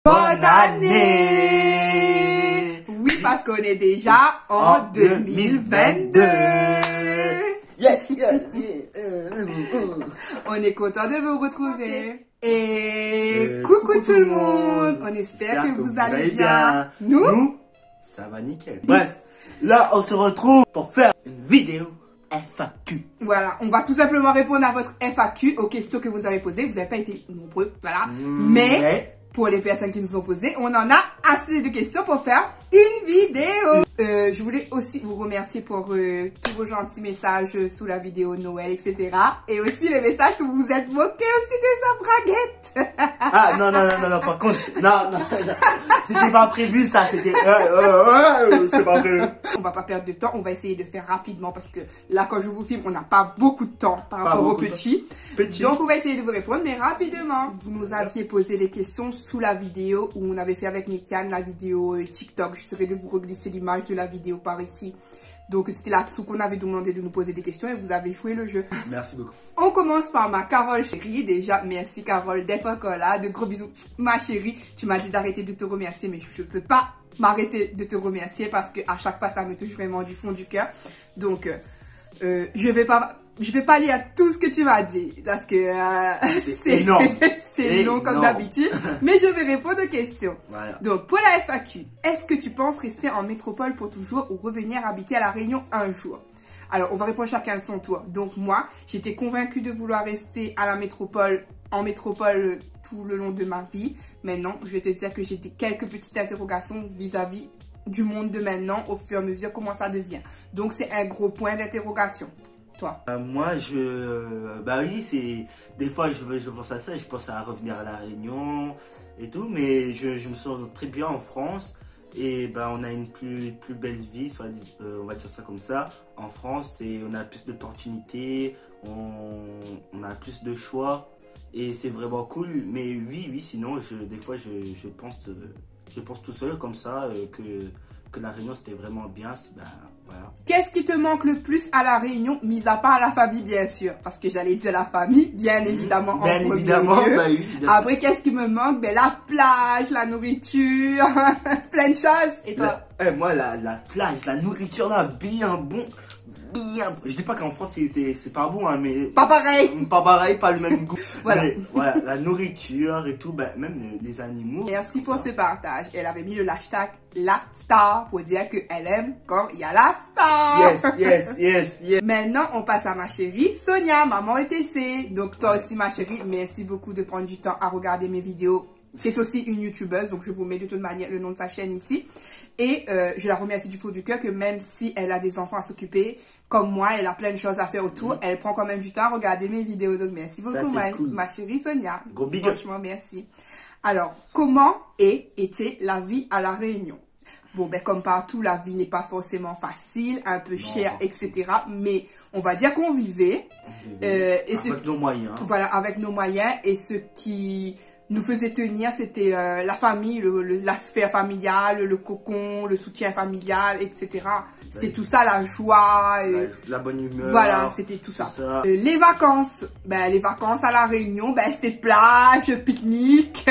Bonne année! Oui, parce qu'on est déjà en 2022. Yes, On est content de vous retrouver. Et coucou tout le monde. On espère que vous allez bien. Nous, ça va nickel. Bref, là, on se retrouve pour faire une vidéo FAQ. Voilà, on va tout simplement répondre à votre FAQ, aux questions que vous avez posées. Vous n'avez pas été nombreux, voilà. Mais pour les personnes qui nous ont posées, on en a assez de questions pour faire une vidéo. Je voulais aussi vous remercier pour tous vos gentils messages sous la vidéo Noël, etc. Et aussi les messages que vous vous êtes moqués aussi de sa braguette. Ah non, par contre, non, c'était pas prévu ça, c'était c'était pas prévu. On va pas perdre de temps, on va essayer de faire rapidement parce que là quand je vous filme, on n'a pas beaucoup de temps par rapport aux petits. Donc on va essayer de vous répondre, mais rapidement. Vous nous aviez posé des questions sous la vidéo où on avait fait avec Nikian la vidéo TikTok. Je serais de vous reglisser l'image de la vidéo par ici. Donc c'était là-dessous qu'on avait demandé de nous poser des questions et vous avez joué le jeu. Merci beaucoup. On commence par ma Carole chérie. Déjà, merci Carole d'être encore là. De gros bisous. Ma chérie, tu m'as dit d'arrêter de te remercier, mais je ne peux pas m'arrêter de te remercier parce que à chaque fois ça me touche vraiment du fond du cœur. Donc je vais pas lire tout ce que tu m'as dit parce que c'est énorme. C'est long comme d'habitude, mais je vais répondre aux questions. Voilà. Donc pour la FAQ, est-ce que tu penses rester en métropole pour toujours ou revenir habiter à La Réunion un jour? Alors on va répondre chacun à son tour. Donc moi, j'étais convaincue de vouloir rester à la métropole, en métropole tout le long de ma vie. Maintenant, je vais te dire que j'ai quelques petites interrogations vis-à-vis du monde de maintenant au fur et à mesure comment ça devient. Donc c'est un gros point d'interrogation. Toi? Moi, bah oui, c'est des fois je pense à ça, je pense à revenir à La Réunion et tout, mais je me sens très bien en France et bah on a une plus belle vie, on va dire ça comme ça, en France, et on a plus d'opportunités, on a plus de choix et c'est vraiment cool. Mais oui, sinon des fois je pense tout seul comme ça que La Réunion c'était vraiment bien. Ben, voilà. Qu'est-ce qui te manque le plus à La Réunion, mis à part la famille bien sûr? Parce que j'allais dire la famille, bien évidemment en premier lieu. Bah oui, après, qu'est-ce qui me manque? Ben, la plage, la nourriture, plein de choses. Et toi? Moi, la plage, la nourriture là, bien bon. Je dis pas qu'en France c'est pas bon, hein, mais pas pareil, pas le même goût. Voilà. Mais voilà, la nourriture et tout, ben, même les animaux. Merci pour ce partage. Elle avait mis le hashtag la star pour dire qu'elle aime quand il y a la star. Yes. Maintenant, on passe à ma chérie Sonia, maman ETC. Donc toi aussi ma chérie, merci beaucoup de prendre du temps à regarder mes vidéos. C'est aussi une youtubeuse, donc je vous mets de toute manière le nom de sa chaîne ici. Et je la remercie du fond du cœur que même si elle a des enfants à s'occuper, comme moi, elle a plein de choses à faire autour, elle prend quand même du temps à regarder mes vidéos. Donc merci beaucoup ma chérie Sonia. Gros big up. Franchement, merci. Alors, comment était la vie à La Réunion? Bon, ben comme partout, la vie n'est pas forcément facile, un peu chère, etc. Mais on va dire qu'on vivait. Avec nos moyens. Voilà, avec nos moyens. Et ce qui nous faisait tenir, c'était la famille, la sphère familiale, le cocon, le soutien familial, etc. C'était tout ça, la joie. La bonne humeur. Voilà, c'était tout ça. Les vacances. Ben, les vacances à La Réunion, ben, c'est plage, pique-nique.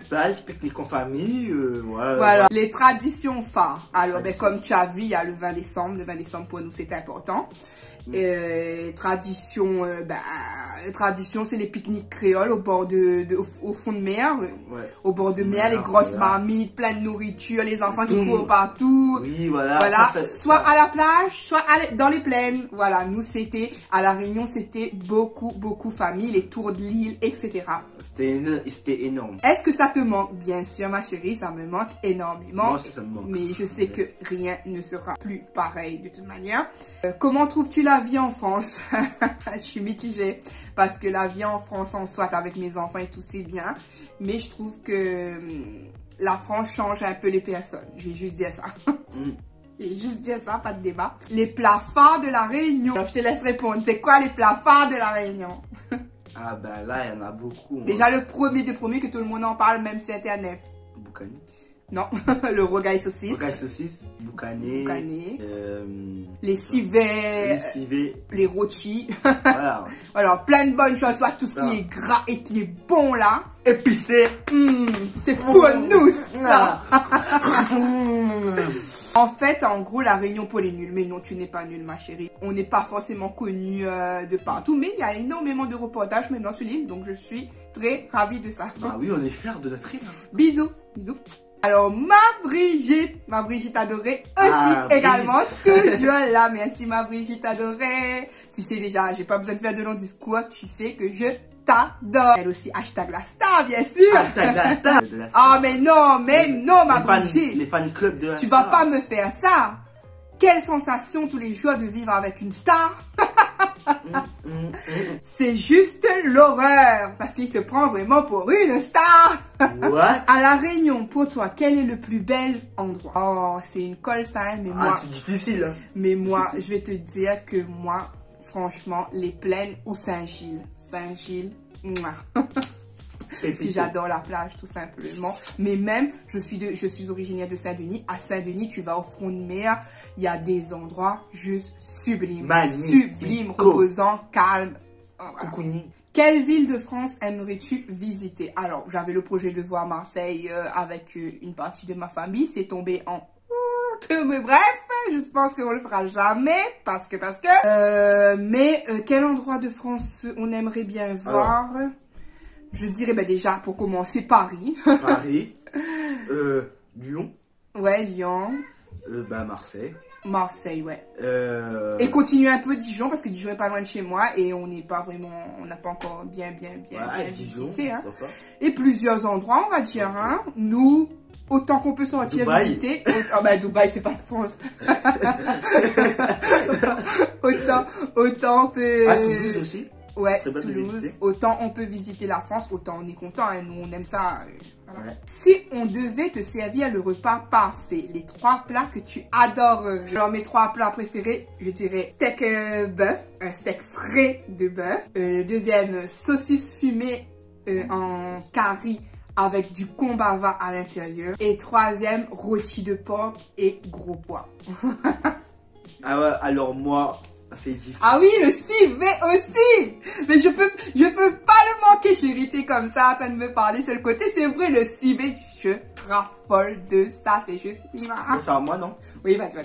Plage, pique-nique en famille, voilà. Les traditions phares. Alors, ben, comme tu as vu, il y a le 20 décembre. Le 20 décembre, pour nous, c'est important. Tradition, tradition, c'est les pique-niques créoles au bord au fond de mer, au bord de mer, les grosses marmites, plein de nourriture, les enfants qui courent partout. Oui, voilà. Soit à la plage, soit dans les plaines. Voilà, nous c'était à La Réunion, c'était beaucoup famille, les tours de l'île, etc. C'était énorme. Est-ce que ça te manque? Bien sûr, ma chérie, ça me manque énormément. Moi aussi, ça me manque. Mais je sais que rien ne sera plus pareil de toute manière. Comment trouves-tu la vie en France? Je suis mitigée parce que la vie en France en soit avec mes enfants et tout c'est bien, mais je trouve que la France change un peu les personnes. Je vais juste dire ça. Je vais juste dire ça, pas de débat. Les plats phares de La Réunion. Alors, je te laisse répondre. C'est quoi les plats phares de La Réunion? Ah ben là, il y en a beaucoup. Déjà le premier que tout le monde en parle, même sur internet. Boukani. Non, le rogaille saucisse. Rogaille saucisse, boucané. Boucané. Euh, Les civets. les civets. Les rôtis. Voilà. Alors, plein de bonnes choses, tu vois, tout ce Ah. qui est gras et qui est bon là. Épicé. C'est pour nous, ça. En fait, en gros, la Réunion pour les nuls. Mais non, tu n'es pas nulle, ma chérie. On n'est pas forcément connu de partout, mais il y a énormément de reportages maintenant sur l'île, donc je suis très ravie de ça. Bah oui, on est fiers de notre île. Bisous, bisous. Alors, ma Brigitte adorée aussi Ah, également, toujours là. Merci ma Brigitte adorée. Tu sais déjà, j'ai pas besoin de faire de long discours, tu sais que je t'adore. Elle aussi, hashtag la star, bien sûr. Hashtag la star. Ah, mais non, ma Brigitte. Les fan clubs de la Tu star. vas pas me faire ça. Quelle sensation tous les jours de vivre avec une star. C'est juste l'horreur. Parce qu'il se prend vraiment pour une star. What? À La Réunion, pour toi, quel est le plus bel endroit? Oh, c'est une colle ça, hein, mais Ah, moi, c'est difficile. Hein. mais moi, je vais te dire que moi, franchement, les plaines ou Saint-Gilles. Saint-Gilles, mouah. Parce que j'adore la plage, tout simplement. Mais même, je suis originaire de Saint-Denis. À Saint-Denis, tu vas au front de mer, il y a des endroits juste sublimes. Magnifique. Sublimes, reposants, calmes. Oh, voilà. Coucouni. Quelle ville de France aimerais-tu visiter? Alors, j'avais le projet de voir Marseille avec une partie de ma famille. C'est tombé en... Mais bref, je pense qu'on le fera jamais. Parce que... mais quel endroit de France on aimerait bien voir? Je dirais déjà, pour commencer, Paris. Paris. Lyon. Ouais, Lyon. Marseille. Marseille, ouais. Et continuer un peu Dijon, parce que Dijon est pas loin de chez moi et on n'est pas vraiment, on n'a pas encore bien Dijon, visité. Hein. Et plusieurs endroits, on va dire. Okay. Hein. Nous, autant qu'on peut sortir Dubaï. visiter. Dubaï, c'est pas la France. autant on peut... Ah, Toulouse aussi. Ouais, Toulouse. Autant on peut visiter la France, autant on est content. Hein. Nous, on aime ça. Voilà. Ouais. Si on devait te servir le repas parfait, les 3 plats que tu adorerais. Alors, mes 3 plats préférés, je dirais steak bœuf, un steak frais de bœuf. Le deuxième, saucisse fumée en curry avec du kombava à l'intérieur. Et troisième, rôti de porc et gros pois. Ah ouais, alors moi... Ah oui, le civet aussi. Mais je peux pas le manquer, chérie. T'es comme ça en train de me parler sur le côté. C'est vrai, le civet, je raffole de ça. C'est juste... Bon, c'est à moi, non? Oui, vas-y.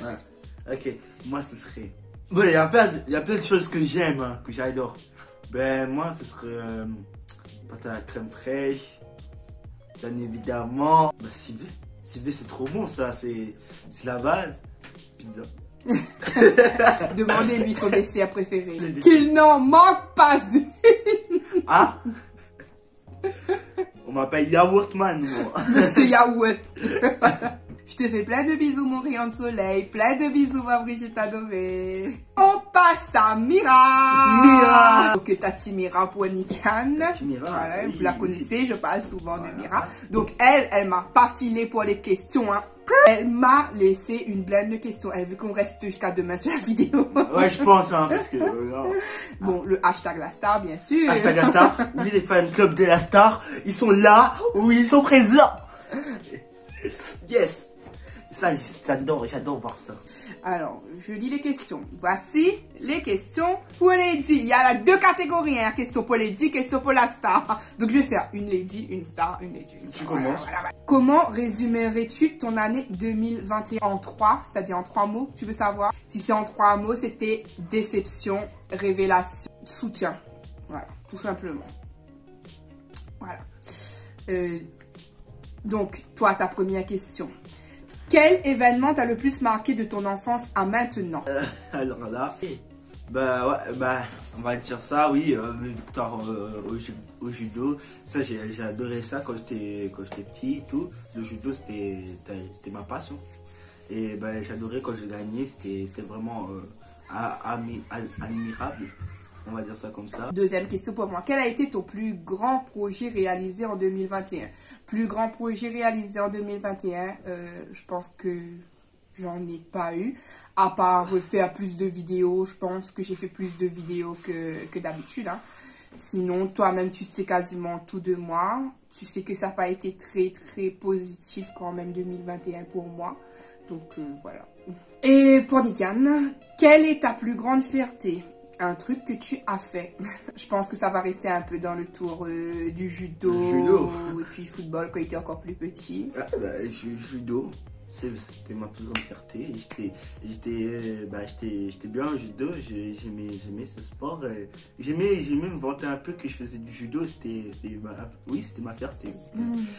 Ok, moi ce serait... Bon, il y a plein de choses que j'aime, hein, que j'adore. Ben, moi ce serait... pâte à la crème fraîche. Bien évidemment. Ben, civet. Civet, c'est trop bon, ça. C'est la base. Pizza. Demandez-lui son dessert préféré. Qu'il n'en manque pas une. Ah. On m'appelle Yaourtman, moi. Monsieur Yaourt. Je te fais plein de bisous, mon rayon de soleil. Plein de bisous, ma Brigitte adorée. On passe à Mira. Donc, Tati Mira pour Nikan. Voilà, oui. Vous la connaissez, je parle souvent de Mira. Donc, elle m'a pas filé pour les questions, hein. Elle m'a laissé une blinde de questions. Elle veut qu'on reste jusqu'à demain sur la vidéo. Ouais, je pense, hein, parce que... Bon, le hashtag la star, bien sûr. Hashtag la star. Oui, les fan clubs de la star, ils sont là où ils sont présents. Yes. Ça, j'adore voir ça. Alors, je lis les questions. Voici les questions pour Lady. Il y a 2 catégories, hein. Question pour Lady, question pour la star. Donc, je vais faire une Lady, une star, une Lady, une star. Tu commences. Voilà. Comment résumerais-tu ton année 2021 en 3, c'est-à-dire en 3 mots? Tu veux savoir? Si c'est en 3 mots, c'était déception, révélation, soutien. Voilà, tout simplement. Voilà. Donc, toi, ta première question. Quel événement t'a le plus marqué de ton enfance à maintenant? Alors là, on va dire ça, oui, mes victoires au judo. Ça, j'ai adoré ça quand j'étais petit et tout. Le judo, c'était ma passion. Et j'adorais quand je gagnais, c'était vraiment admirable. On va dire ça comme ça. Deuxième question pour moi. Quel a été ton plus grand projet réalisé en 2021? Plus grand projet réalisé en 2021, je pense que j'en ai pas eu. À part refaire plus de vidéos, je pense que j'ai fait plus de vidéos que d'habitude. Hein. Sinon, toi-même, tu sais quasiment tout de moi. tu sais que ça n'a pas été très très positif quand même 2021 pour moi. Donc voilà. Et pour Nikan, quelle est ta plus grande fierté? Un truc que tu as fait. Je pense que ça va rester un peu dans le tour du judo, et puis football quand il était encore plus petit. Ah, bah, judo, c'était ma plus grande fierté. J'étais bien au judo, j'aimais ce sport. J'aimais me vanter un peu que je faisais du judo, c'était ma fierté.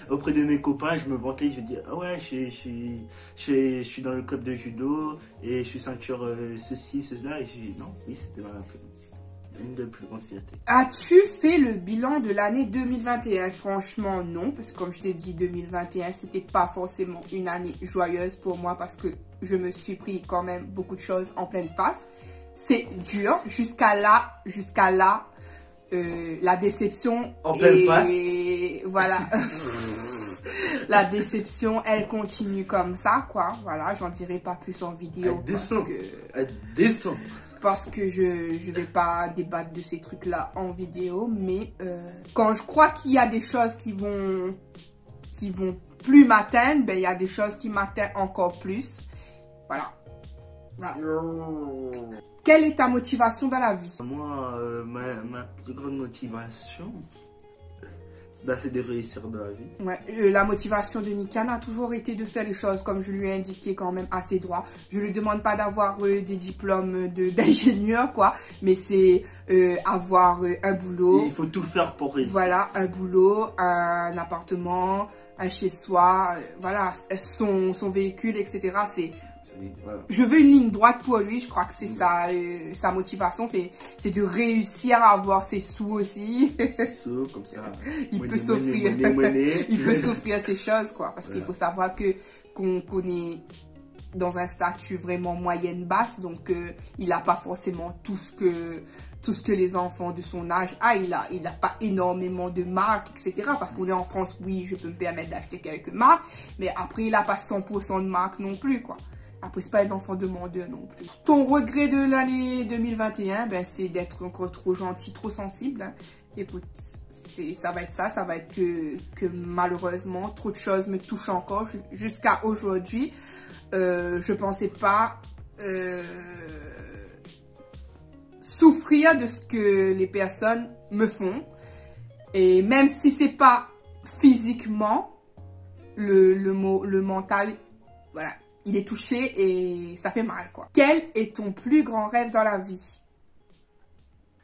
Auprès de mes copains, je me vantais, je disais, ah ouais, je suis dans le club de judo et je suis ceinture ceci, cela. Et j'ai dit, non, oui, c'était une des plus grandes fiertés. As-tu fait le bilan de l'année 2021? Franchement, non, parce que comme je t'ai dit, 2021, c'était pas forcément une année joyeuse pour moi parce que je me suis pris quand même beaucoup de choses en pleine face. C'est dur. Jusqu'à là, la déception. En pleine face. Voilà. La déception, elle continue comme ça, quoi. Voilà, j'en dirai pas plus en vidéo. Elle descend. Parce que je vais pas débattre de ces trucs-là en vidéo, mais quand je crois qu'il y a des choses qui vont plus m'atteindre, ben il y a des choses qui m'atteignent encore plus. Voilà. Quelle est ta motivation dans la vie? Moi, ma plus grande motivation, bah, c'est de réussir dans la vie. Ouais, la motivation de Nikan a toujours été de faire les choses comme je lui ai indiqué quand même à ses droits. Je lui demande pas d'avoir des diplômes d'ingénieur, quoi, mais c'est avoir un boulot. Il faut tout faire pour réussir. Voilà, un boulot, un appartement, un chez-soi, voilà, son véhicule, etc. Voilà. Je veux une ligne droite pour lui, je crois que c'est ça, sa motivation, c'est de réussir à avoir ses sous aussi. Ses sous, comme ça. Il peut s'offrir. Il peut s'offrir ces choses, quoi. Parce qu'il faut savoir qu'on est dans un statut vraiment moyenne-basse, donc il n'a pas forcément tout ce que les enfants de son âge a. Il a pas énormément de marques, etc. Parce qu'on est en France, oui, je peux me permettre d'acheter quelques marques, mais après, il n'a pas 100% de marques non plus, quoi. Après, c'est pas un enfant demandeur non plus. Ton regret de l'année 2021, ben, c'est d'être encore trop gentil, trop sensible. Hein. Écoute, ça va être ça. Ça va être que malheureusement, trop de choses me touchent encore jusqu'à aujourd'hui. Je pensais pas souffrir de ce que les personnes me font. Et même si c'est pas physiquement, le mental, voilà. Il est touché et ça fait mal, quoi. Quel est ton plus grand rêve dans la vie?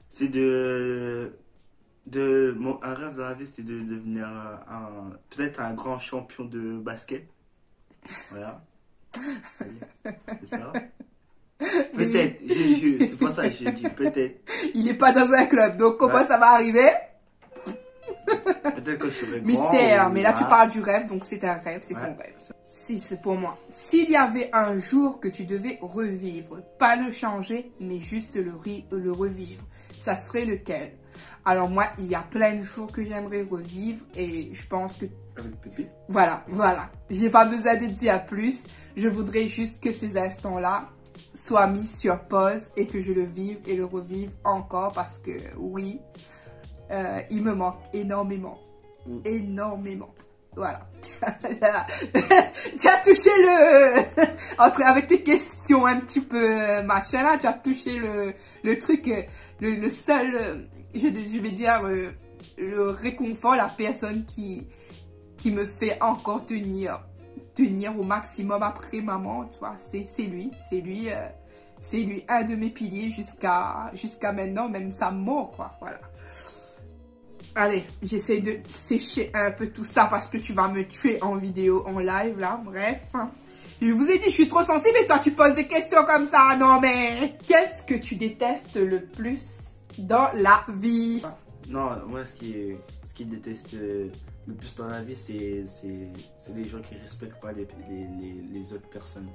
C'est un rêve dans la vie, c'est de devenir peut-être un grand champion de basket. Voilà. C'est ça. Peut-être. C'est pour ça que j'ai dit peut-être. Il n'est pas dans un club, donc comment ça va arriver? Peut-être que je serai grand. Mystère, mais là tu parles du rêve, donc c'est un rêve, c'est son rêve. Si, c'est pour moi. S'il y avait un jour que tu devais revivre, pas le changer, mais juste le revivre, ça serait lequel? Alors moi, il y a plein de jours que j'aimerais revivre et je pense que... Avec Pépé? Voilà. J'ai pas besoin de dire plus. Je voudrais juste que ces instants-là soient mis sur pause et que je le vive et le revive encore parce que oui... il me manque énormément. Énormément. Voilà. Tu as touché avec tes questions un petit peu machin là, tu as touché le truc, le seul, je vais dire, le réconfort, la personne qui me fait encore tenir au maximum après maman, tu vois, c'est lui. C'est lui, un de mes piliers jusqu'à maintenant, même sa mort, quoi. Voilà. Allez, j'essaie de sécher un peu tout ça parce que tu vas me tuer en vidéo, en live, là. Bref. Je vous ai dit, je suis trop sensible et toi, tu poses des questions comme ça. Non, mais... Qu'est-ce que tu détestes le plus dans la vie? Non, moi, ce qui déteste le plus dans la vie, c'est les gens qui ne respectent pas les autres personnes.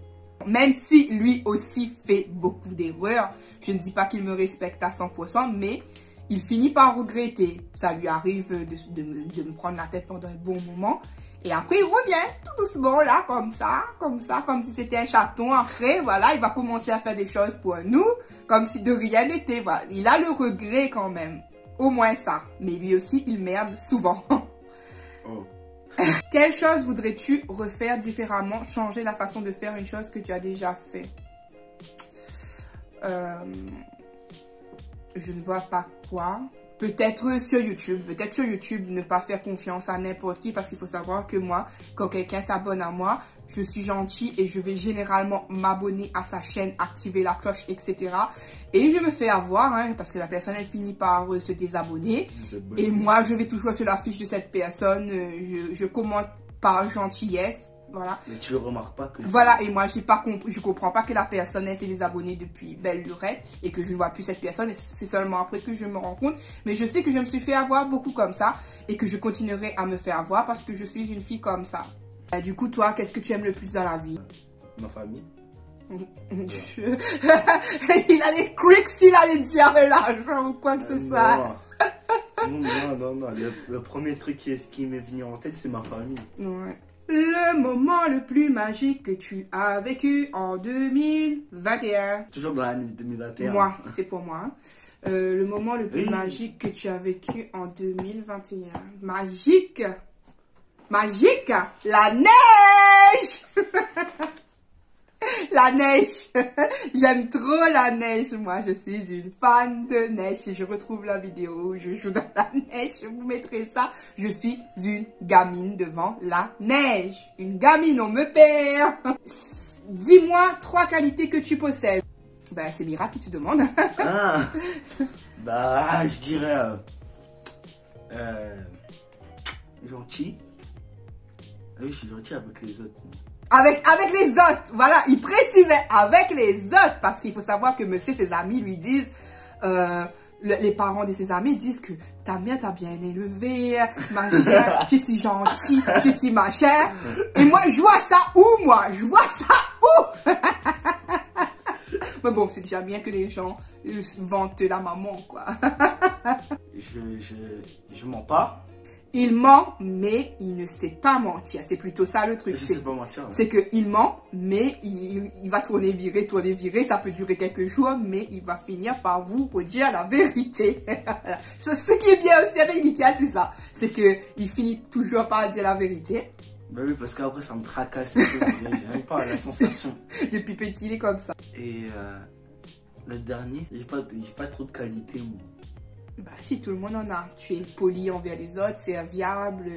Même si lui aussi fait beaucoup d'erreurs, je ne dis pas qu'il me respecte à 100%, mais... il finit par regretter. Ça lui arrive de me prendre la tête pendant un bon moment. Et après, il revient tout doucement, là, comme ça, comme si c'était un chaton. Après, voilà, il va commencer à faire des choses pour nous, comme si de rien n'était. Voilà. Il a le regret quand même. Au moins ça. Mais lui aussi, il merde souvent. Oh. Quelle chose voudrais-tu refaire différemment, changer la façon de faire une chose que tu as déjà fait? Je ne vois pas quoi. Peut-être sur YouTube. Peut-être sur YouTube, ne pas faire confiance à n'importe qui parce qu'il faut savoir que moi, quand quelqu'un s'abonne à moi, je suis gentille et je vais généralement m'abonner à sa chaîne, activer la cloche, etc. Et je me fais avoir, hein, parce que la personne, elle finit par se désabonner. Et moi, je vais toujours sur la fiche de cette personne. Je commente par gentillesse. Voilà. Mais tu ne remarques pas que... Voilà, et moi, je comprends pas que la personne, elle s'est désabonnée depuis belle lurette et que je ne vois plus cette personne. Et c'est seulement après que je me rends compte. Mais je sais que je me suis fait avoir beaucoup comme ça et que je continuerai à me faire avoir parce que je suis une fille comme ça. Du coup, toi, qu'est-ce que tu aimes le plus dans la vie? Ma famille. Il a les crics s'il allait dire l'argent ou quoi que ce soit. Non. Le premier truc qui m'est venu en tête, c'est ma famille. Ouais. Le moment le plus magique que tu as vécu en 2021. Toujours dans l'année 2021. Moi, c'est pour moi. Hein. Le moment le plus magique que tu as vécu en 2021. Magique. Magique. La neige. La neige. J'aime trop la neige. Moi, je suis une fan de neige. Si je retrouve la vidéo où je joue dans la neige, je vous mettrai ça. Je suis une gamine devant la neige. Une gamine, on me perd. Dis-moi 3 qualités que tu possèdes. Ben, c'est Mira qui te demande. Je dirais gentil. Oui, je suis gentil avec les autres. Avec les autres, voilà, il précisait avec les autres, parce qu'il faut savoir que monsieur, ses amis lui disent, les parents de ses amis disent que ta mère t'a bien élevé, machin, tu es si gentil, tu es si machin. Et moi, je vois ça où, moi? Je vois ça où? Mais bon, c'est déjà bien que les gens vantent la maman, quoi. Je mens pas. Il ment, mais il ne sait pas mentir. C'est plutôt ça le truc. C'est qu'il ment, mais il va tourner, virer. Ça peut durer quelques jours, mais il va finir par vous dire la vérité. Ce qui est bien aussi avec Nikian, c'est ça. C'est qu'il finit toujours par dire la vérité. Bah oui, parce qu'après, ça me tracasse. J'aime pas la sensation. Depuis petit, il est comme ça. Et le dernier, j'ai pas trop de qualité, moi. Bah si, tout le monde en a. Tu es poli envers les autres, serviable.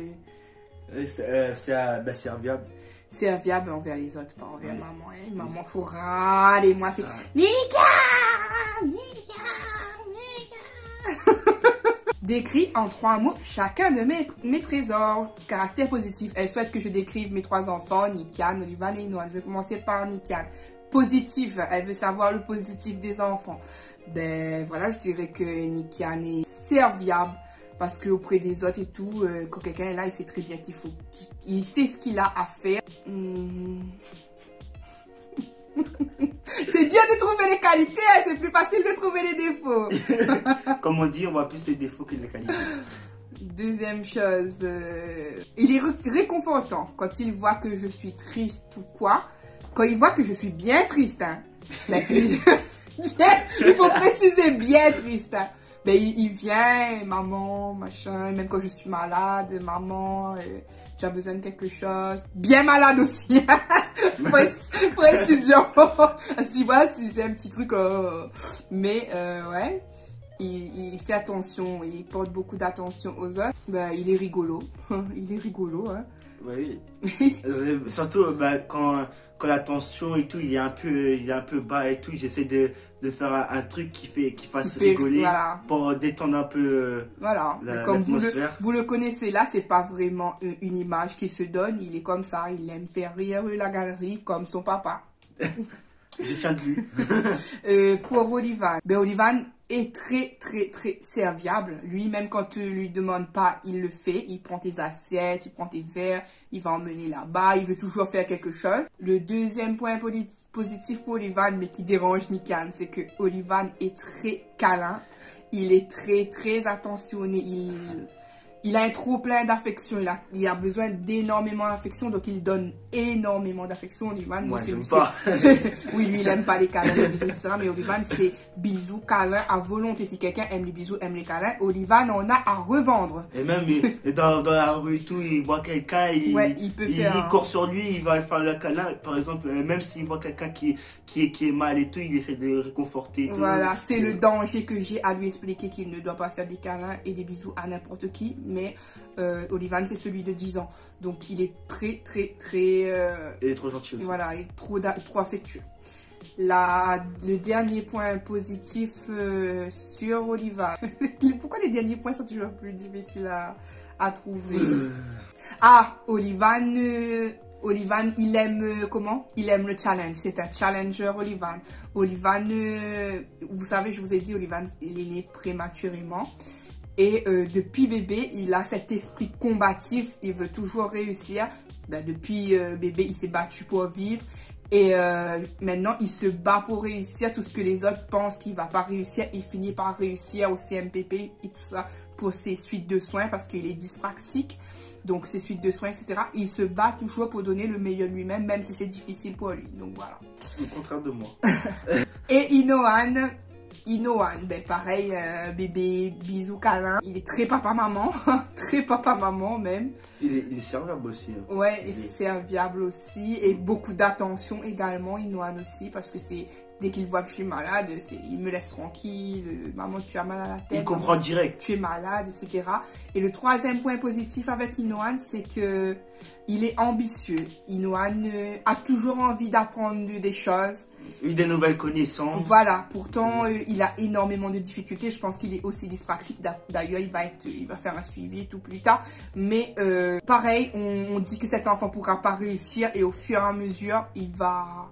Serviable. Serviable envers les autres, pas envers maman. Hein. Maman, faut râler. Moi, c'est Nika. Décris en 3 mots chacun de mes trésors. Caractère positif. Elle souhaite que je décrive mes 3 enfants, Nikian, Olivan et Noah. Je vais commencer par Nikian. Positif. Elle veut savoir le positif des enfants. Ben voilà, je dirais que Nikian est serviable parce qu'auprès des autres et tout, quand quelqu'un est là, il sait très bien il sait ce qu'il a à faire. C'est dur de trouver les qualités, hein, c'est plus facile de trouver les défauts. Comme on dit, on voit plus les défauts que les qualités. Deuxième chose, il est réconfortant quand il voit que je suis triste ou quoi. Quand il voit que je suis bien triste, hein. Il faut préciser bien triste. Hein. Ben, il vient, maman, machin, même quand je suis malade, maman, tu as besoin de quelque chose. Bien malade aussi. Précision. Si voilà, si c'est un petit truc. Mais, ouais, il fait attention, il porte beaucoup d'attention aux autres. Ben, il est rigolo. Il est rigolo, hein. Oui. Surtout, quand la tension et tout, il est un peu bas et tout, j'essaie de faire un truc qui fasse rigoler, voilà. Pour détendre un peu voilà. Comme vous le connaissez là, c'est pas vraiment une image qui se donne, il est comme ça, il aime faire rire la galerie comme son papa. Je tiens de lui. Pour Olivan, ben Olivan est très serviable. Lui, même quand tu lui demandes pas, il le fait. Il prend tes assiettes, il prend tes verres, il va emmener là-bas, il veut toujours faire quelque chose. Le deuxième point positif pour Olivan, mais qui dérange Nikian, c'est que Olivan est très câlin. Il est très attentionné. il a un trop plein d'affection, il a besoin d'énormément d'affection, donc il donne énormément d'affection. Olivan, moi j'aime pas. Oui, lui il aime pas les câlins, les bisous, etc. Mais Olivan c'est bisous, câlins à volonté. Si quelqu'un aime les bisous, aime les câlins, Olivan en a à revendre. Et même dans la rue et tout, il voit quelqu'un, il court sur lui, il va faire le câlin. Par exemple, même s'il voit quelqu'un qui est mal et tout, il essaie de le réconforter. Voilà, c'est le danger que j'ai à lui expliquer qu'il ne doit pas faire des câlins et des bisous à n'importe qui. Mais Olivan, c'est celui de 10 ans. Donc, il est très... il est trop gentil aussi. Voilà, il est trop affectueux. Le dernier point positif sur Olivan. Pourquoi les derniers points sont toujours plus difficiles à trouver? Olivan, il aime comment? Il aime le challenge. C'est un challenger, Olivan. Olivan, vous savez, je vous ai dit, Olivan, il est né prématurément. Et depuis bébé, il a cet esprit combatif. Il veut toujours réussir. Depuis bébé, il s'est battu pour vivre. Et maintenant, il se bat pour réussir. Tout ce que les autres pensent qu'il ne va pas réussir, il finit par réussir au CMPP et tout ça pour ses suites de soins parce qu'il est dyspraxique. Donc, ses suites de soins, etc. Il se bat toujours pour donner le meilleur de lui-même, même si c'est difficile pour lui. Donc, voilà. Au contraire de moi. Et Inohan, ben pareil, bébé, bisous, câlin. Il est très papa-maman, très papa-maman même. Il est serviable aussi. Hein. Ouais, et serviable aussi. Et beaucoup d'attention également, Inohan aussi, parce que c'est... Dès qu'il voit que je suis malade, il me laisse tranquille. Maman, tu as mal à la tête. Il comprend direct. Tu es malade, etc. Et le troisième point positif avec Inohan, c'est que il est ambitieux. Inohan a toujours envie d'apprendre des choses. Des nouvelles connaissances. Voilà. Pourtant, il a énormément de difficultés. Je pense qu'il est aussi dyspraxique. D'ailleurs, il va faire un suivi et tout plus tard. Mais pareil, on dit que cet enfant pourra pas réussir et au fur et à mesure, il va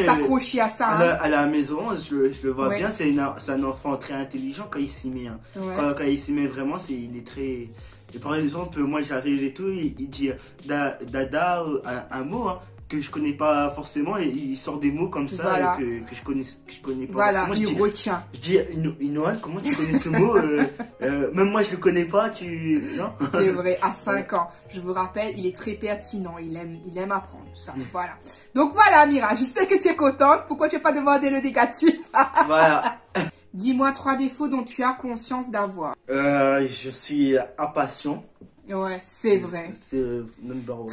s'accrocher à ça. À la maison, je le vois bien, c'est un enfant très intelligent quand il s'y met. Hein. Ouais. Quand il s'y met vraiment, il est très... Et par exemple, moi j'arrive et tout, il dit dada, un mot hein, que je connais pas forcément, et il sort des mots comme ça voilà. que je connais pas. Voilà, il retient. Je dis, Inohan, comment tu connais ce mot même moi je le connais pas, non. C'est vrai, à 5 ans. Je vous rappelle, il est très pertinent, il aime apprendre ça. Voilà. Donc voilà, Mira, j'espère que tu es contente. Pourquoi tu n'as pas demandé le négatif? Voilà. Dis-moi 3 défauts dont tu as conscience d'avoir. Je suis impatient. Ouais, c'est vrai. C'est number one.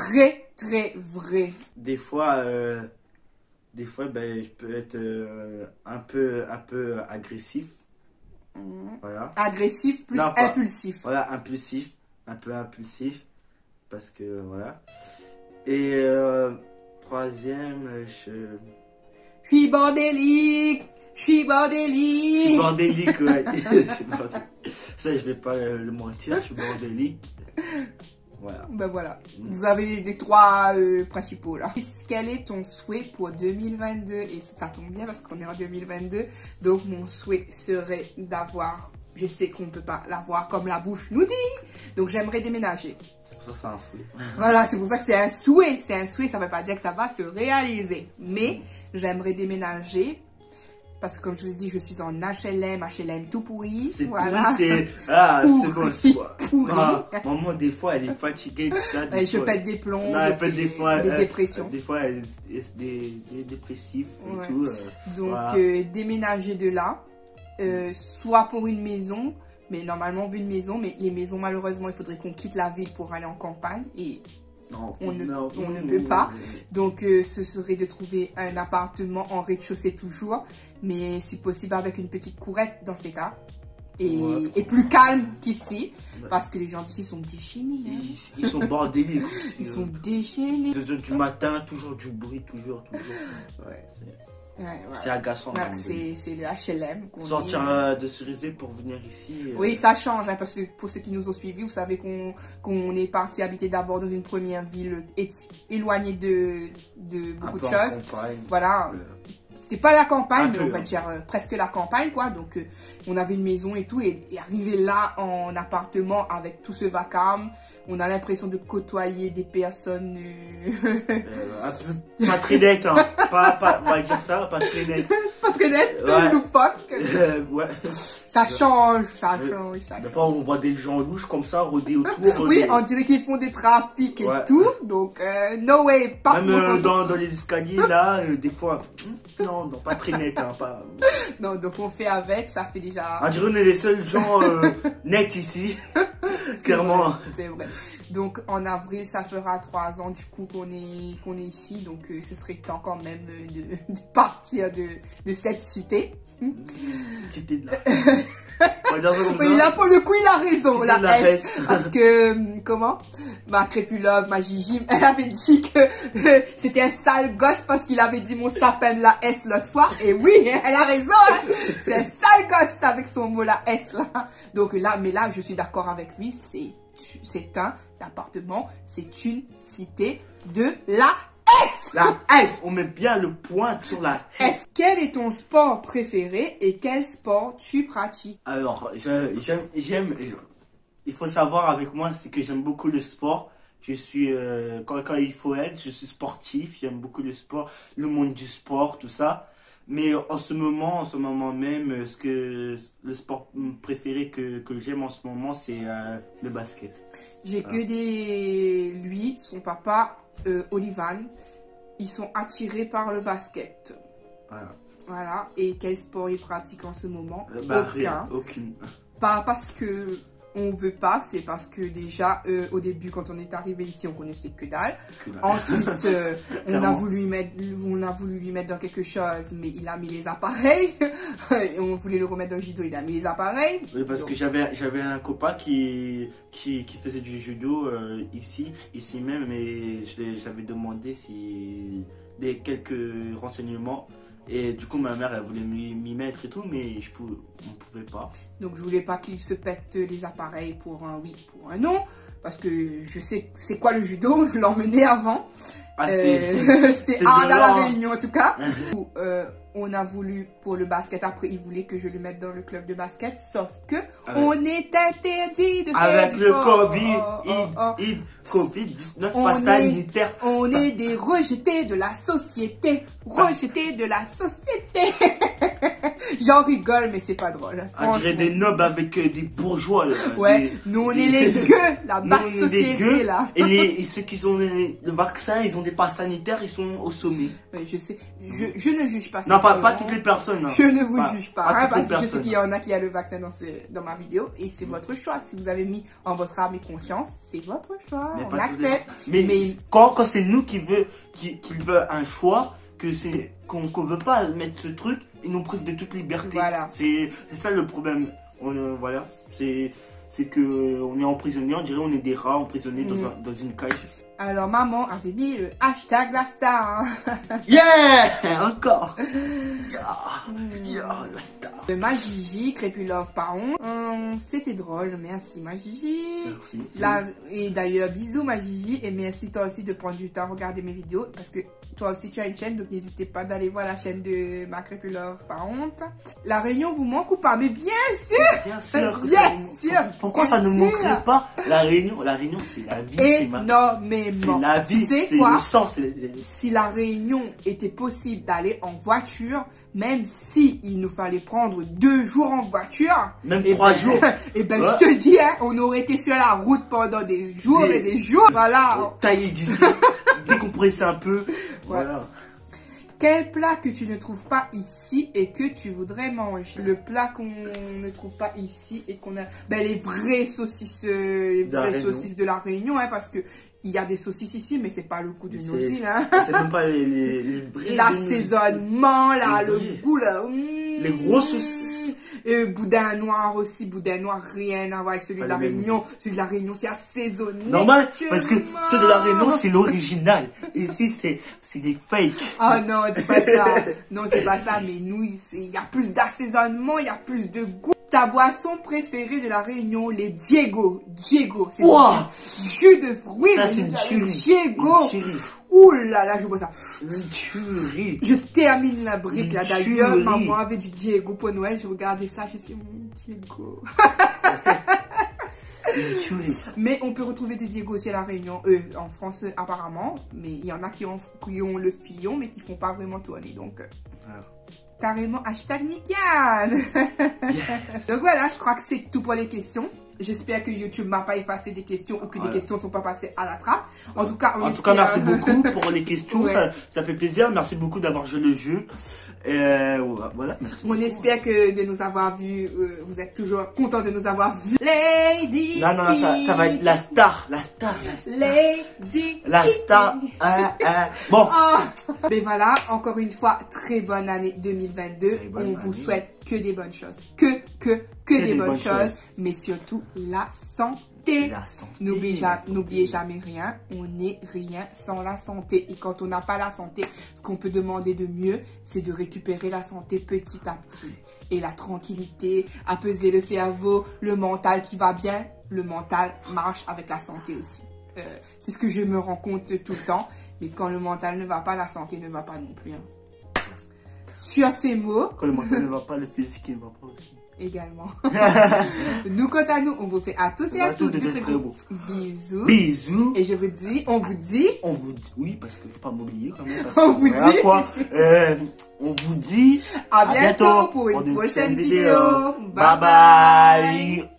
Très vrai. Des fois, ben, je peux être un peu agressif. Voilà. Agressif plus impulsif. Voilà, impulsif. Un peu impulsif. Parce que, voilà. Et troisième, je suis bordélique. Je suis bordélique, ouais. Ça, je vais pas le mentir, je suis bordélique. Voilà. Ben voilà. Vous avez les 3 principaux là. Quel est ton souhait pour 2022? Et ça tombe bien parce qu'on est en 2022. Donc mon souhait serait d'avoir... Je sais qu'on ne peut pas l'avoir comme la bouche nous dit. Donc j'aimerais déménager. C'est pour ça que c'est un souhait. Voilà, c'est pour ça que c'est un souhait. C'est un souhait, ça ne veut pas dire que ça va se réaliser. Mais j'aimerais déménager. Parce que comme je vous ai dit, je suis en HLM tout pourri. C'est voilà. pourri, c'est bon. Pourri. Maman, des fois, elle est fatiguée. Je pète des plombs, des dépressions. Des fois, elle est des dépressifs et tout. Donc, voilà. Déménager de là, soit pour une maison, mais normalement, on veut une maison, mais les maisons, malheureusement, il faudrait qu'on quitte la ville pour aller en campagne. Et on ne peut pas. Donc, ce serait de trouver un appartement en rez-de-chaussée toujours, mais si possible avec une petite courette dans ces cas. Et plus calme qu'ici, parce que les gens d'ici sont déchaînés. Hein. Ils sont bordéliques. Ils sont déchaînés. Du matin, toujours du bruit, toujours. Ouais. C'est agaçant. Voilà, c'est le HLM. Sortir de Cerisay pour venir ici. Oui, ça change, hein, parce que pour ceux qui nous ont suivis, vous savez qu'on est parti habiter d'abord dans une première ville éloignée de beaucoup de choses. Voilà. C'était pas la campagne, mais on va dire presque la campagne, quoi. Donc, on avait une maison et tout, et arrivé là en appartement avec tout ce vacarme, on a l'impression de côtoyer des personnes... pas très nettes, hein. On va dire ça, pas très nettes. Pas très nettes, tout loufoque. Ouais. Ça change, ça change. Des fois, on voit des gens louches comme ça, rôder autour. Oui, on dirait qu'ils font des trafics et tout. Donc, no way, pas même dans les escaliers, là, des fois, non, pas très net. Hein, pas... Non, donc on fait avec, ça fait déjà... On dirait qu'on est les seuls gens nets ici. Clairement. C'est vrai. Donc, en avril, ça fera 3 ans du coup qu'on est ici. Donc, ce serait temps quand même de partir de cette cité. Cité de là. On va dire ça comme ça. Oui, là, pour le coup, il a raison, la S. S. Parce que, comment? Ma Crépulove, ma Gigi, elle avait dit que c'était un sale gosse parce qu'il avait dit mon sapin de la S l'autre fois. Et oui, elle a raison, hein. C'est un sale gosse avec son mot, la S, là. Donc là, mais là, je suis d'accord avec lui. C'est un appartement, c'est une cité de la S. La S, on met bien le point sur la S. Quel est ton sport préféré et quel sport tu pratiques? Alors, j'aime, il faut savoir avec moi, c'est que j'aime beaucoup le sport. Je suis, quand il faut être, je suis sportif, j'aime beaucoup le sport, le monde du sport, tout ça. Mais en ce moment même, le sport préféré que j'aime en ce moment, c'est le basket. J'ai que lui, son papa, Olivan, ils sont attirés par le basket. Voilà. Et quel sport ils pratiquent en ce moment? Aucune. Pas parce que on veut pas, c'est parce que déjà, au début, quand on est arrivé ici, on connaissait que dalle. Ensuite, on a voulu lui mettre dans quelque chose, mais il a mis les appareils. Et on voulait le remettre dans le judo, il a mis les appareils. Oui, parce que j'avais un copain qui faisait du judo ici même, et j'avais demandé quelques renseignements. Et du coup, ma mère, elle voulait m'y mettre et tout, mais on ne pouvait pas. Donc, je voulais pas qu'il se pète les appareils pour un oui, pour un non. Parce que je sais c'est quoi le judo, je l'emmenais avant. C'était dans la Réunion en tout cas. On a voulu pour le basket, après il voulait que je le mette dans le club de basket, sauf que on est interdit de faire avec du le sport. Covid-19 pas sanitaire. On est des rejetés de la société. Rejetés de la société. J'en rigole, mais c'est pas drôle. On dirait des nobs avec des bourgeois. Là, ouais, nous on est les gueux, la basse société là. Et ceux qui ont le vaccin, ils ont des passes sanitaires, ils sont au sommet. Oui, je sais. Je ne juge pas. Non, pas toutes les personnes. Hein. Je ne vous juge pas. Parce que je sais qu'il y en a qui a le vaccin dans ma vidéo. Et c'est votre choix. Si vous avez mis en votre âme et conscience, c'est votre choix. On accepte. Mais quand c'est nous qui veut un choix, qu'on veut pas mettre ce truc, ils nous privent de toute liberté. Voilà. C'est ça le problème. Voilà. C'est que on est emprisonné, on dirait on est des rats emprisonnés dans une cage. Alors maman avait mis le hashtag la star. Hein. Yeah, encore. Yeah, la star. Ma Gigi, Crépulove par honte. C'était drôle, merci ma Gigi. Merci. Et d'ailleurs, bisous ma Gigi. Et merci toi aussi de prendre du temps à regarder mes vidéos. Parce que toi aussi tu as une chaîne, donc n'hésitez pas d'aller voir la chaîne de ma Crépulove par honte. La Réunion vous manque ou pas? Mais bien sûr. Bien sûr. Bien sûr. Pourquoi ça ne manquerait pas? La Réunion, c'est la vie. Énormément. C'est la vie. Tu sais quoi? Le sang, si la Réunion était possible d'aller en voiture, même si il nous fallait prendre 2 jours en voiture, même 3 jours, et ben je te dis, hein, on aurait été sur la route pendant des jours et des jours. Voilà. Tailler d'ici, décompresser un peu. Voilà. Quel plat que tu ne trouves pas ici et que tu voudrais manger? Le plat qu'on ne trouve pas ici et qu'on a... Ben, les vraies saucisses, saucisses de la Réunion, hein, parce que il y a des saucisses ici, mais c'est pas le goût de nos îles. Hein. C'est même pas les vrais. L'assaisonnement, là, le goût, là. Les grosses saucisses. Boudin noir aussi, boudin noir, rien à voir avec celui de la Réunion. Celui de la Réunion, c'est assaisonné. Normal, parce que ceux de la Réunion, c'est l'original. Ici, c'est des fakes. Ah non, c'est pas ça. Non, c'est pas ça, mais nous, il y a plus d'assaisonnement, il y a plus de goût. Ta boisson préférée de la Réunion, les Diego. Diego, c'est du jus de fruits. Ça, c'est une tuerie. Diego. Ouh là là, je bois ça. Une tuerie. Je termine la brique là. D'ailleurs, maman avait du Diego pour Noël. Je regardais ça, je suis Diego. Mais on peut retrouver des Diego aussi à la Réunion, en France apparemment. Mais il y en a qui ont le fillon, mais qui font pas vraiment tourner. Donc, Carrément, hashtag Nikian. Yes. Donc voilà, je crois que c'est tout pour les questions. J'espère que YouTube m'a pas effacé des questions ou que des questions ne sont pas passées à la trappe. En tout cas, merci beaucoup pour les questions. Ouais. Ça fait plaisir. Merci beaucoup d'avoir joué le jeu. Voilà, merci. On espère que de nous avoir vus, vous êtes toujours contents de nous avoir vus. Lady. Non, ça va être la star. Lady. La star. Bon. Oh. Mais voilà, encore une fois, très bonne année 2022. On vous souhaite que des bonnes choses. Que des bonnes choses. Mais surtout la santé. La santé. N'oubliez jamais rien. On n'est rien sans la santé. Et quand on n'a pas la santé, ce qu'on peut demander de mieux, c'est de récupérer la santé petit à petit. Et la tranquillité, apaiser le cerveau, le mental qui va bien. Le mental marche avec la santé aussi. C'est ce que je me rends compte tout le temps. Mais quand le mental ne va pas, la santé ne va pas non plus. Hein. Sur ces mots... Quand le mental ne va pas, le physique ne va pas aussi. Également. Nous, quant à nous, on vous fait à tous et à toutes de très gros bisous. Bisous. Et on vous dit... Oui, parce qu'il ne faut pas m'oublier quand même. On vous dit... Quoi on vous dit... À bientôt pour une prochaine vidéo. Bye bye.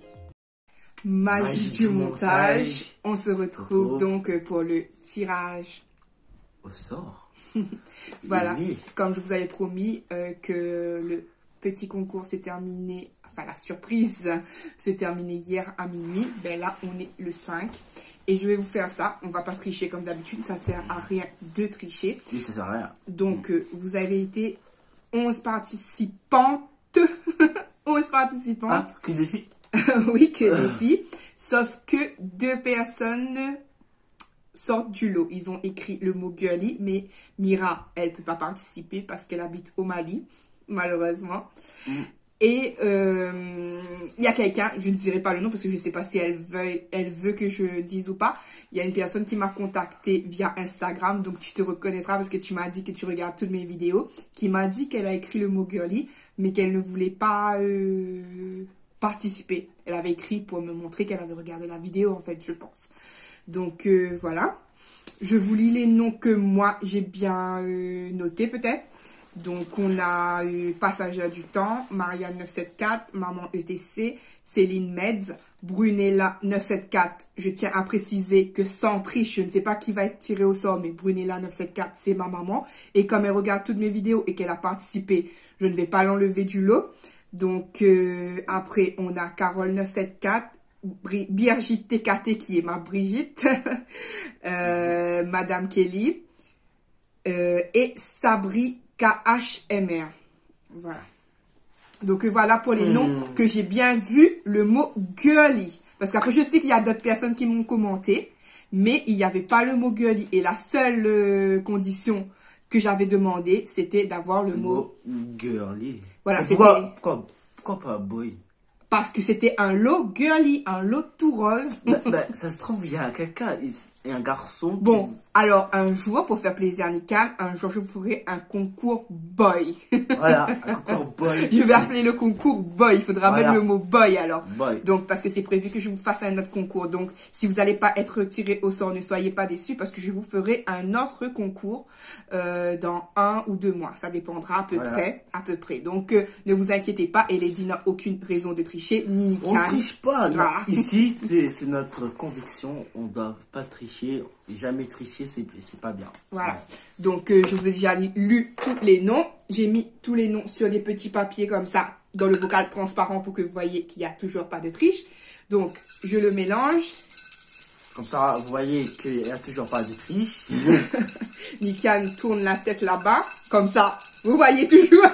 Magie du montage. On se retrouve donc pour le tirage au sort. Voilà, comme je vous avais promis que le petit concours s'est terminé, enfin la surprise s'est terminée hier à minuit. Ben là, on est le 5 et je vais vous faire ça. On va pas tricher comme d'habitude, ça sert à rien de tricher. Oui, ça sert à rien. Donc, vous avez été 11 participantes. 11 participantes. Ah, que des filles. Oui, que des filles. Sauf que 2 personnes sortent du lot. Ils ont écrit le mot girly, mais Mira, elle peut pas participer parce qu'elle habite au Mali, malheureusement. Et il y a quelqu'un, je ne dirai pas le nom parce que je ne sais pas si elle veut que je dise ou pas. Il y a une personne qui m'a contacté via Instagram, donc tu te reconnaîtras parce que tu m'as dit que tu regardes toutes mes vidéos, qui m'a dit qu'elle a écrit le mot girly, mais qu'elle ne voulait pas participer. Elle avait écrit pour me montrer qu'elle avait regardé la vidéo, en fait, je pense. Donc, voilà. Je vous lis les noms que moi, j'ai bien notés, peut-être. Donc, on a Passagère du Temps, Marianne 974, Maman ETC, Céline Meds, Brunella 974. Je tiens à préciser que sans triche, je ne sais pas qui va être tiré au sort, mais Brunella 974, c'est ma maman. Et comme elle regarde toutes mes vidéos et qu'elle a participé, je ne vais pas l'enlever du lot. Donc, après, on a Carole 974, Birgit TKT qui est ma Brigitte, Madame Kelly et Sabri KHMR. Voilà. Donc, voilà pour les noms que j'ai bien vu le mot girly. Parce qu'après, je sais qu'il y a d'autres personnes qui m'ont commenté, mais il n'y avait pas le mot girly. Et la seule condition que j'avais demandé, c'était d'avoir le mot girly. Voilà, pourquoi pas boy? Parce que c'était un lot girly, un lot tout rose. Ça se trouve, il y a quelqu'un, et un garçon. Bon, alors un jour, pour faire plaisir à Nikan, un jour je vous ferai un concours boy. Voilà, un concours boy. Je vais appeler le concours boy. Il faudra mettre le mot boy alors. Boy. Donc, parce que c'est prévu que je vous fasse un autre concours. Donc, si vous n'allez pas être tiré au sort, ne soyez pas déçus parce que je vous ferai un autre concours dans 1 ou 2 mois. Ça dépendra à peu près. À peu près. Donc, ne vous inquiétez pas. Et Lady n'a aucune raison de tricher, ni Nikan. On ne triche pas. Voilà. Ici, c'est notre conviction. On ne doit pas tricher. Jamais tricher, c'est pas bien. Voilà. Donc, je vous ai déjà lu tous les noms. J'ai mis tous les noms sur des petits papiers comme ça, dans le bocal transparent pour que vous voyez qu'il n'y a toujours pas de triche. Donc, je le mélange. Comme ça, vous voyez qu'il n'y a toujours pas de triche. Nikan tourne la tête là-bas. Comme ça, vous voyez toujours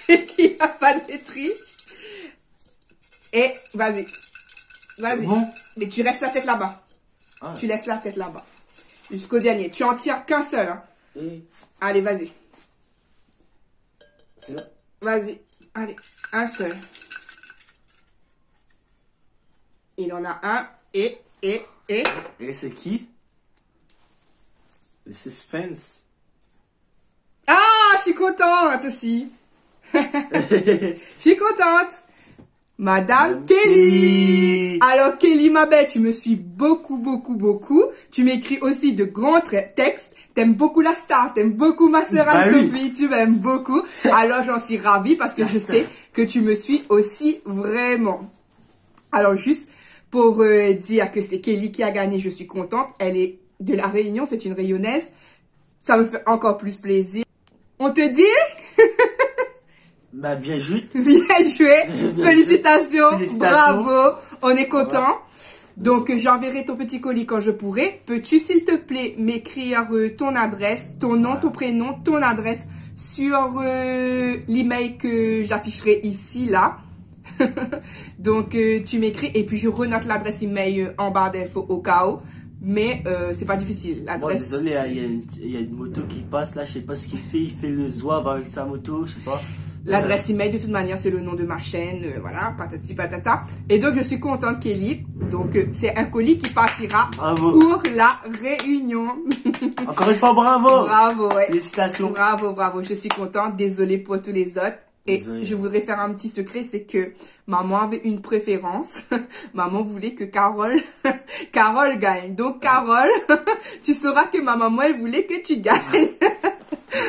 qu'il n'y a pas de triche. Et, vas-y. Vas-y. Bon. Mais tu restes la tête là-bas. Ah. Tu laisses la tête là-bas. Jusqu'au dernier. Tu en tires qu'un seul. Hein. Allez, vas-y. C'est là. Vas-y. Allez, un seul. Il en a un. Et c'est qui? Le suspense. Ah, je suis contente aussi. Je suis contente. Madame Kelly. Alors Kelly, ma belle, tu me suis beaucoup. Tu m'écris aussi de grands textes. t'aimes beaucoup la star, t'aimes beaucoup ma sœur Bah Anne-Sophie, oui. tu m'aimes beaucoup. Alors j'en suis ravie parce que je sais que tu me suis aussi vraiment. Alors juste pour dire que c'est Kelly qui a gagné, je suis contente. Elle est de la Réunion, c'est une Rayonnaise. Ça me fait encore plus plaisir. On te dit Bah, bien joué. bien joué, Bien félicitations, joué. Félicitations. bravo, on est content. Donc j'enverrai ton petit colis quand je pourrai. Peux-tu s'il te plaît m'écrire ton adresse, ton nom, ton prénom, ton adresse sur l'email que j'afficherai ici là. Donc tu m'écris et puis je renote l'adresse email en barre d'infos au cas où. Mais c'est pas difficile. Bon, L'adresse. désolé, hein, il y a une moto qui passe là, je sais pas ce qu'il fait. Il fait le zouave avec sa moto, je sais pas. L'adresse email, de toute manière, c'est le nom de ma chaîne, voilà, patati patata. Et donc, je suis contente, Kelly. Donc, c'est un colis qui partira Bravo. pour la réunion. Encore une fois, bravo. Bravo, ouais. Félicitations. Bravo, bravo. Je suis contente. Désolée pour tous les autres. Et Désolé. je voudrais faire un petit secret, c'est que maman avait une préférence. Maman voulait que Carole gagne. Donc, Carole, tu sauras que ma maman, elle voulait que tu gagnes.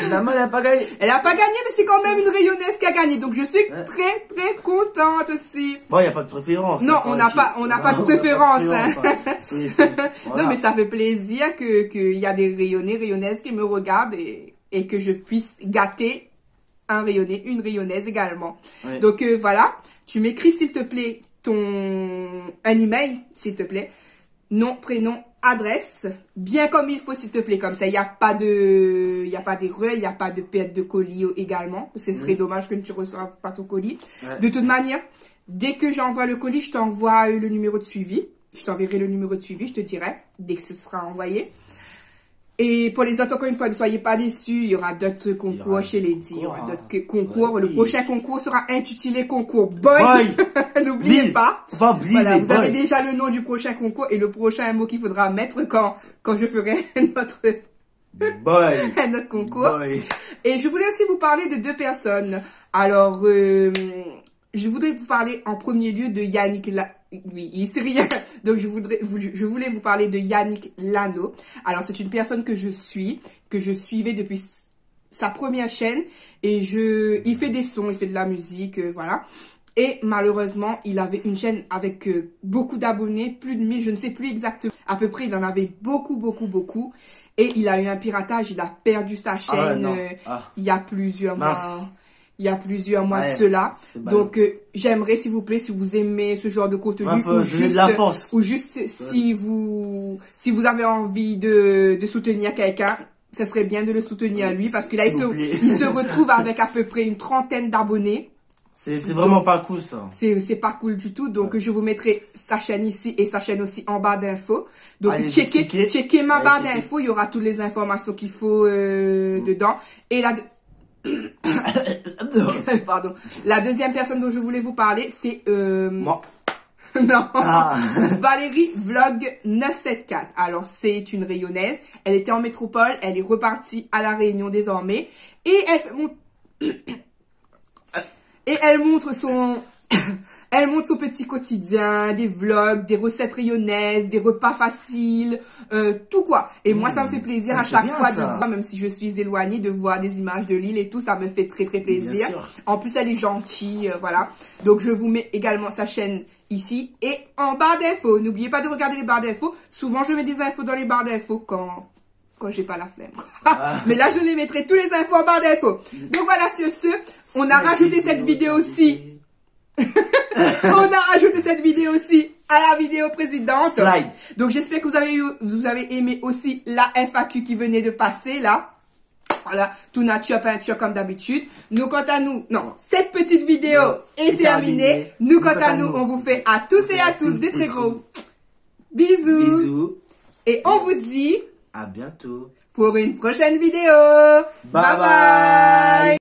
Finalement, elle a pas gagné. Elle a pas gagné, mais c'est quand même une Rayonnaise qui a gagné. Donc, je suis très, très contente aussi. Bon, il n'y a pas de préférence. Non, on n'a pas de préférence. Hein. Voilà. Non, mais ça fait plaisir qu'il y a des Rayonnaises qui me regardent et que je puisse gâter un Rayonnais, une Rayonnaise également. Ouais. Donc, voilà. Tu m'écris, s'il te plaît, un email, s'il te plaît. Nom, prénom, adresse, bien comme il faut, s'il te plaît, comme ça, il n'y a pas d'erreur, il n'y a pas de perte de colis également, ce serait dommage que tu ne reçoives pas ton colis. Ouais. De toute manière, dès que j'envoie le colis, je t'envoie le numéro de suivi, je t'enverrai le numéro de suivi, je te dirai, dès que ce sera envoyé. Et pour les autres, encore une fois, ne soyez pas déçus, il y aura d'autres concours chez Lady, il y aura d'autres concours, Ouais, le oui. prochain concours sera intitulé concours Boy, n'oubliez pas. Faut pas oublier Voilà, les vous avez boys. déjà le nom du prochain concours et le prochain mot qu'il faudra mettre quand je ferai Boy. notre concours. Boy. Et je voulais aussi vous parler de deux personnes. Alors, je voudrais vous parler en premier lieu de Yannick Oui, il sait rien. Donc, je voulais vous parler de Yannick Lano. Alors, c'est une personne que je suivais depuis sa première chaîne. Et il fait des sons, il fait de la musique, voilà. Et malheureusement, il avait une chaîne avec beaucoup d'abonnés, plus de 1000, je ne sais plus exactement. À peu près, il en avait beaucoup. Et il a eu un piratage, il a perdu sa chaîne il y a plusieurs mois. Il y a plusieurs mois de cela. Donc, j'aimerais, s'il vous plaît, si vous aimez ce genre de contenu, ou juste si vous avez envie de soutenir quelqu'un, ce serait bien de le soutenir lui, parce que là, il se retrouve avec à peu près une trentaine d'abonnés. C'est vraiment pas cool, ça. C'est pas cool du tout. Donc, je vous mettrai sa chaîne ici et sa chaîne aussi en barre d'infos. Donc, checkez ma barre d'infos. Il y aura toutes les informations qu'il faut dedans. Et pardon. La deuxième personne dont je voulais vous parler, c'est moi. Non, Valérie Vlog 974. Alors, c'est une Rayonnaise. Elle était en métropole. Elle est repartie à la Réunion désormais. Et elle montre son petit quotidien, des vlogs, des recettes rayonnaises, des repas faciles, tout quoi. Et moi, ça me fait plaisir à chaque fois de voir, même si je suis éloignée, de voir des images de l'île et tout. Ça me fait très plaisir. En plus, elle est gentille, voilà. Donc, je vous mets également sa chaîne ici et en barre d'infos. N'oubliez pas de regarder les barres d'infos. Souvent, je mets des infos dans les barres d'infos quand j'ai pas la flemme. Mais là, je les mettrai tous les infos en barre d'infos. Donc voilà, sur ce, on a rajouté cette vidéo aussi. On a rajouté cette vidéo aussi à la vidéo précédente. Slide. Donc j'espère que vous avez aimé aussi la FAQ qui venait de passer là. Voilà, tout nature, peinture comme d'habitude. Nous, quant à nous, cette petite vidéo est terminée. Nous, quant à nous, on vous fait à tous et à toutes des très gros bisous. Et on vous dit à bientôt pour une prochaine vidéo. Bye bye.